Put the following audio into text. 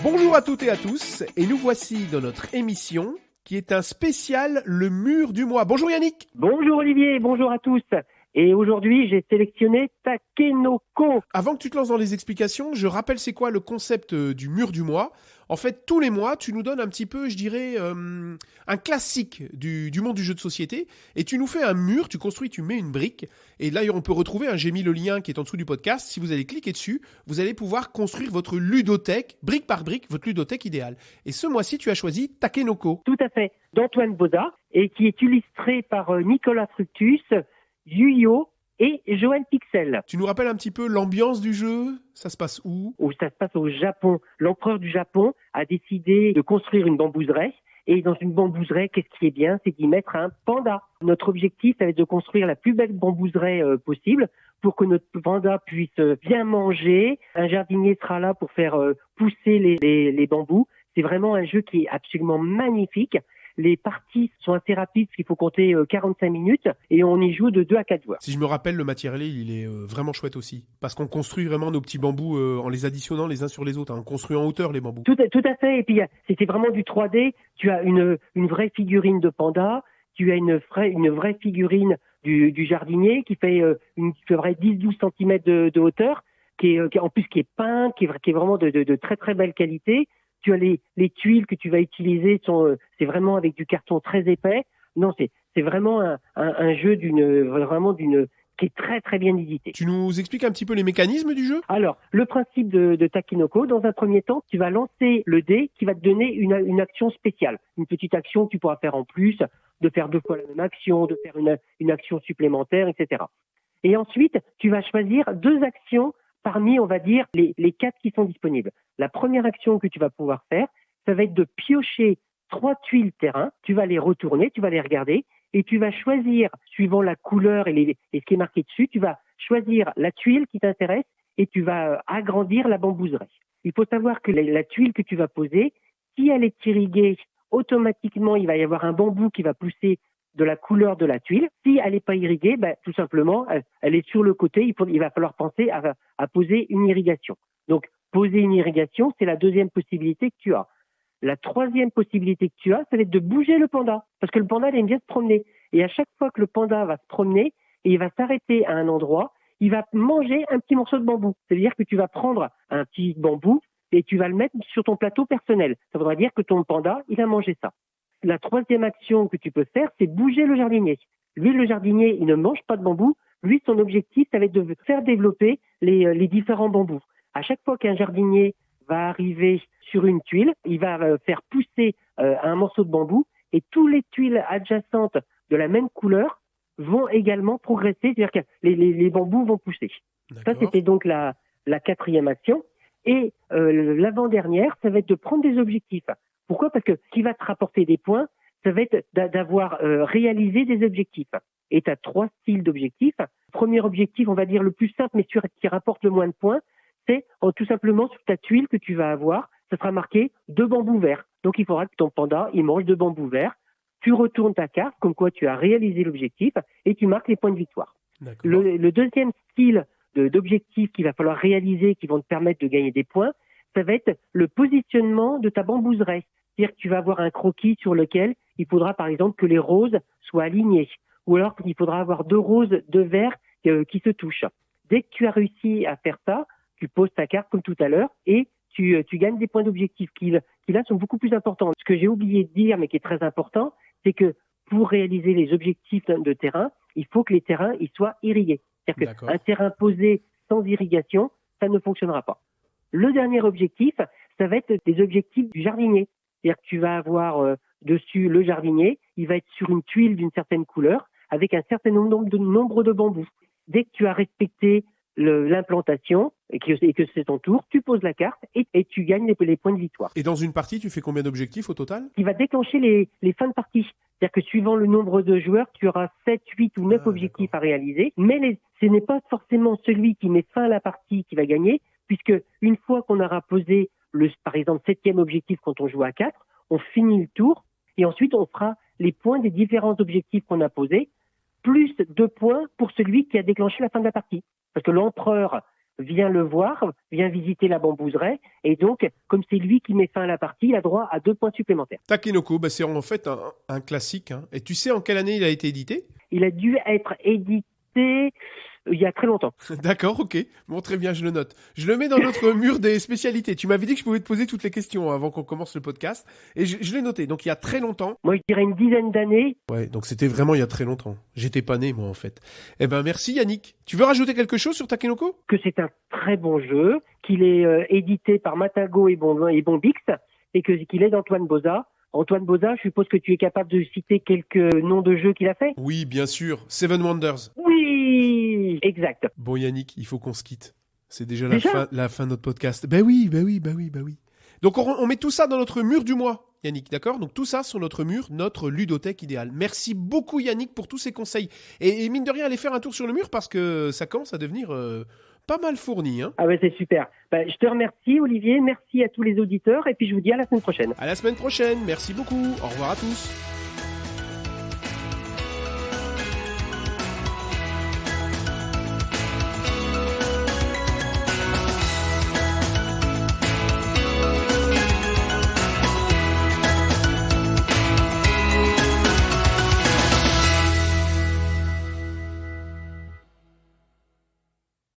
Bonjour à toutes et à tous, et nous voici dans notre émission qui est un spécial Le Mur du Mois. Bonjour Yannick. Bonjour Olivier, bonjour à tous. Et aujourd'hui, j'ai sélectionné Takenoko. Avant que tu te lances dans les explications, je rappelle c'est quoi le concept du Mur du Mois. En fait, tous les mois, tu nous donnes un petit peu, je dirais, un classique du monde du jeu de société, et tu nous fais un mur, tu construis, tu mets une brique, et là on peut retrouver, j'ai mis le lien qui est en dessous du podcast, si vous allez cliquer dessus, vous allez pouvoir construire votre ludothèque, brique par brique, votre ludothèque idéale. Et ce mois-ci, tu as choisi Takenoko. Tout à fait, d'Antoine Boza, et qui est illustré par Nicolas Fructus, Yuyo et Joël Pixel. Tu nous rappelles un petit peu l'ambiance du jeu? Ça se passe où? Ça se passe au Japon. L'empereur du Japon a décidé de construire une bambouserie. Et dans une bambouserie, qu'est-ce qui est bien? C'est d'y mettre un panda. Notre objectif, ça va être de construire la plus belle bambouserie possible pour que notre panda puisse bien manger. Un jardinier sera là pour faire pousser les bambous. C'est vraiment un jeu qui est absolument magnifique. Les parties sont assez rapides, parce qu'il faut compter 45 minutes, et on y joue de 2 à 4 joueurs. Si je me rappelle, le matériel, il est vraiment chouette aussi. Parce qu'on construit vraiment nos petits bambous en les additionnant les uns sur les autres. On construit en hauteur les bambous. Tout à fait. Et puis, c'était vraiment du 3D. Tu as une vraie figurine de panda. Tu as une vraie figurine du jardinier qui fait une 10-12 cm de hauteur, qui est peint, qui est vraiment de très très belle qualité. Tu as les tuiles que tu vas utiliser, c'est vraiment avec du carton très épais. Non, c'est vraiment un jeu qui est très très bien édité. Tu nous expliques un petit peu les mécanismes du jeu? Alors, le principe de Takenoko, dans un premier temps, tu vas lancer le dé qui va te donner une action spéciale. Une petite action que tu pourras faire en plus, de faire 2 fois la même action, de faire une action supplémentaire, etc. Et ensuite, tu vas choisir 2 actions parmi, on va dire, les 4 qui sont disponibles. La première action que tu vas pouvoir faire, ça va être de piocher 3 tuiles terrain. Tu vas les retourner, tu vas les regarder, et tu vas choisir, suivant la couleur et ce qui est marqué dessus, tu vas choisir la tuile qui t'intéresse et tu vas agrandir la bambouserie. Il faut savoir que la tuile que tu vas poser, si elle est irriguée, automatiquement, il va y avoir un bambou qui va pousser de la couleur de la tuile. Si elle n'est pas irriguée, tout simplement, elle est sur le côté. Il va falloir penser à poser une irrigation. Donc, poser une irrigation, c'est la deuxième possibilité que tu as. La troisième possibilité que tu as, ça va être de bouger le panda. Parce que le panda, il aime bien se promener. Et à chaque fois que le panda va se promener, et il va s'arrêter à un endroit, il va manger un petit morceau de bambou. C'est-à-dire que tu vas prendre un petit bambou et tu vas le mettre sur ton plateau personnel. Ça voudra dire que ton panda, il a mangé ça. La troisième action que tu peux faire, c'est bouger le jardinier. Lui, le jardinier, il ne mange pas de bambou. Lui, son objectif, ça va être de faire développer les différents bambous. À chaque fois qu'un jardinier va arriver sur une tuile, il va faire pousser un morceau de bambou et toutes les tuiles adjacentes de la même couleur vont également progresser, c'est-à-dire que les bambous vont pousser. D'accord. Ça, c'était donc la quatrième action. Et l'avant-dernière, ça va être de prendre des objectifs. Pourquoi? Parce que ce qui va te rapporter des points, ça va être d'avoir réalisé des objectifs. Et tu as 3 styles d'objectifs. Premier objectif, on va dire le plus simple, mais qui rapporte le moins de points, c'est tout simplement sur ta tuile que tu vas avoir, ça sera marqué 2 bambous verts. Donc il faudra que ton panda, il mange 2 bambous verts. Tu retournes ta carte, comme quoi tu as réalisé l'objectif, et tu marques les points de victoire. Le deuxième style d'objectifs qu'il va falloir réaliser, qui vont te permettre de gagner des points, ça va être le positionnement de ta bambouserie. C'est-à-dire que tu vas avoir un croquis sur lequel il faudra par exemple que les roses soient alignées, ou alors qu'il faudra avoir 2 roses, 2 verts qui se touchent. Dès que tu as réussi à faire ça, tu poses ta carte comme tout à l'heure et tu gagnes des points d'objectif qui là sont beaucoup plus importants. Ce que j'ai oublié de dire, mais qui est très important, c'est que pour réaliser les objectifs de terrain, il faut que les terrains ils soient irrigués. C'est-à-dire qu'un terrain posé sans irrigation, ça ne fonctionnera pas. Le dernier objectif, ça va être des objectifs du jardinier. C'est-à-dire que tu vas avoir dessus le jardinier, il va être sur une tuile d'une certaine couleur avec un certain nombre de bambous. Dès que tu as respecté l'implantation et que c'est ton tour, tu poses la carte et tu gagnes les points de victoire. Et dans une partie, tu fais combien d'objectifs au total? Qui va déclencher les fins de partie. C'est-à-dire que suivant le nombre de joueurs, tu auras 7, 8 ou 9 objectifs à réaliser. Mais ce n'est pas forcément celui qui met fin à la partie qui va gagner, puisque une fois qu'on aura posé par exemple, 7e objectif quand on joue à 4, on finit le tour et ensuite on fera les points des différents objectifs qu'on a posés, plus 2 points pour celui qui a déclenché la fin de la partie. Parce que l'empereur vient le voir, vient visiter la bambouseraie. Et donc, comme c'est lui qui met fin à la partie, il a droit à 2 points supplémentaires. Takenoko, c'est en fait un classique. Hein. Et tu sais en quelle année il a été édité ? Il a dû être édité il y a très longtemps. D'accord, ok. Bon, très bien, je le note. Je le mets dans notre mur des spécialités. Tu m'avais dit que je pouvais te poser toutes les questions avant qu'on commence le podcast. Et je l'ai noté. Donc, il y a très longtemps. Moi, je dirais une dizaine d'années. Ouais, donc c'était vraiment il y a très longtemps. J'étais pas né, moi, en fait. Eh ben, merci Yannick. Tu veux rajouter quelque chose sur Takenoko ? Que c'est un très bon jeu, qu'il est édité par Matago et Bombix, et qu'il est d'Antoine Boza. Antoine Boza, je suppose que tu es capable de citer quelques noms de jeux qu'il a fait ? Oui, bien sûr. Seven Wonders. Oui, exact. Bon Yannick, il faut qu'on se quitte. C'est déjà la fin de notre podcast. Ben oui. Donc on met tout ça dans notre mur du mois, Yannick, d'accord ? Donc tout ça sur notre mur, notre ludothèque idéale. Merci beaucoup Yannick pour tous ces conseils. Et mine de rien, allez faire un tour sur le mur parce que ça commence à devenir pas mal fourni. Hein. Ah ouais, c'est super. Je te remercie Olivier, merci à tous les auditeurs et puis je vous dis à la semaine prochaine. À la semaine prochaine, merci beaucoup. Au revoir à tous.